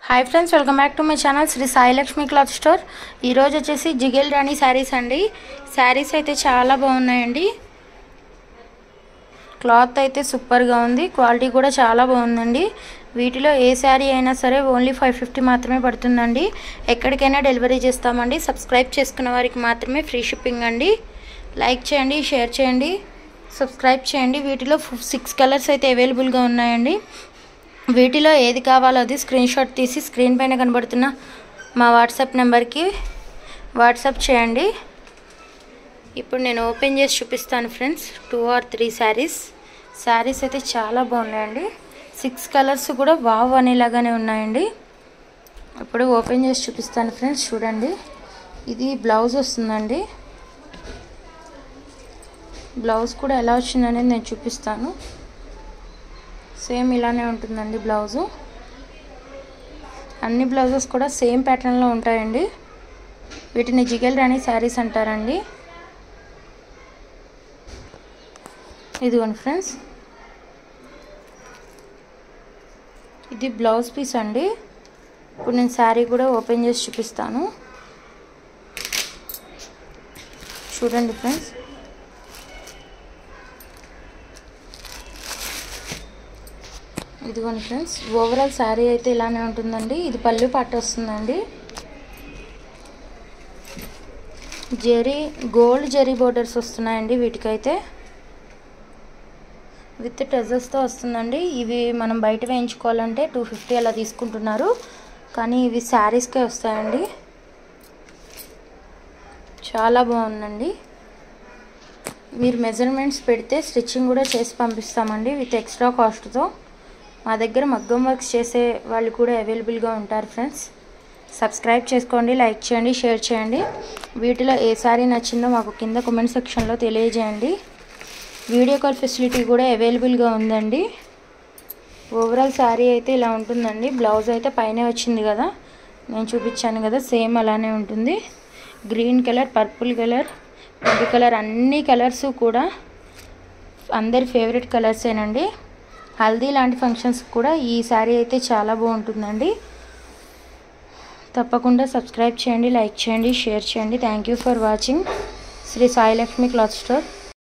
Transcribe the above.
High friends welcome back to my channel Shri Sai Lakshmi cloth store. वच्चेसी जिगेल रानी सारीस अंडी। सारीस अयिते चाला बागुन्नायंडी। क्लॉथ अयिते सूपर गा उंदी, क्वालिटी कूडा चाला बागुंदंडी। వీటిలో ఏ సారీ అయినా సరే ఓన్లీ 550 మాత్రమే పడుతుందండి। ఎక్కడికైనా డెలివరీ చేస్తామండి। సబ్స్క్రైబ్ చేసుకున్న వారికి మాత్రమే ఫ్రీ షిప్పింగ్ అండి। లైక్ చేయండి, షేర్ చేయండి, సబ్స్క్రైబ్ చేయండి। వీటిలో 6 కలర్స్ అయితే అవైలబుల్ గా ఉన్నాయండి। వీటిలో ఏది కావాలో అది స్క్రీన్ షాట్ తీసి స్క్రీన్ పైన కనబడుతున్న మా వాట్సాప్ నెంబర్ కి వాట్సాప్ చేయండి। ఇప్పుడు నేను ఓపెన్ చేసి చూపిస్తాను ఫ్రెండ్స్। 2 or 3 సారీస్ అయితే చాలా బాగున్నాయండి। 6 కలర్స్ కూడా వావ్ అనేలాగానే ఉన్నాయండి। ఇప్పుడు ఓపెన్ చేసి చూపిస్తాను ఫ్రెండ్స్, చూడండి। ఇది బ్లౌజ్ వస్తుందండి। బ్లౌజ్ కూడా ఎలా వచ్చిందనేది నేను చూపిస్తాను। సేమ్ ఇలానే ఉంటుందండి బ్లౌజ్। అన్ని బ్లౌజెస్ కూడా సేమ్ ప్యాటర్న్ లో ఉంటాయండి। వీటిని జిగేల్ రాణి సారీస్ అంటారండి। ఇదిగోండి ఫ్రెండ్స్, ఇది బ్లౌజ్ పీస్ అండి। ఇప్పుడు నేను సారీ కూడా ఓపెన్ చేసి చూపిస్తాను, చూడండి ఫ్రెండ్స్। ఇదిగోండి ఫ్రెండ్స్, ఓవరాల్ సారీ అయితే ఇలానే ఉంటుందండి। ఇది పళ్ళు పాట వస్తుందండి। గోల్డ్ జరీ బోర్డర్స్ వస్తున్నాయండి వీటికైతే, విత్ టెజల్స్ తో వస్తుందండి। ఇవి మనం బయట వేయించుకోవాలంటే 250 అలా తీసుకుంటున్నారు, కానీ ఇవి సారీస్ కే వస్తాయండి। చాలా బాగుందండి। మీరు మెజర్మెంట్స్ పెడితే స్టిచ్చింగ్ కూడా చేసి పంపిస్తామండి విత్ ఎక్స్ట్రా కాస్ట్ తో। మా దగ్గర మగ్గం వర్క్స్ చేసే వాళ్ళు కూడా అవైలబుల్ గా ఉంటారు ఫ్రెండ్స్। సబ్స్క్రైబ్ చేసుకోండి, లైక్ చేయండి, షేర్ చేయండి। వీటిలో ఏ సారీ నచ్చిందో మాకు కింద కామెంట్ సెక్షన్ లో తెలియజేయండి। వీడియో కాల్ ఫెసిలిటీ కూడా అవైలబుల్ గా ఉందండి। ఓవరాల్ సారీ అయితే ఇలా ఉంటుందండి। బ్లౌజ్ అయితే పైనే వచ్చింది కదా, నేను చూపించాను కదా, సేమ్ అలానే ఉంటుంది। Green colour, purple colour, pink colour, అన్ని కలర్స్ కూడా అందరి ఫేవరెట్ కలర్స్ ఏనండి। హల్దీ లాంటి ఫంక్షన్స్ కూడా ఈ సారీ అయితే చాలా బాగుంటుందండి। తప్పకుండా సబ్స్క్రైబ్ చేయండి, లైక్ చేయండి, షేర్ చేయండి। Thank you for watching Shri Sai Lakshmi cloth store.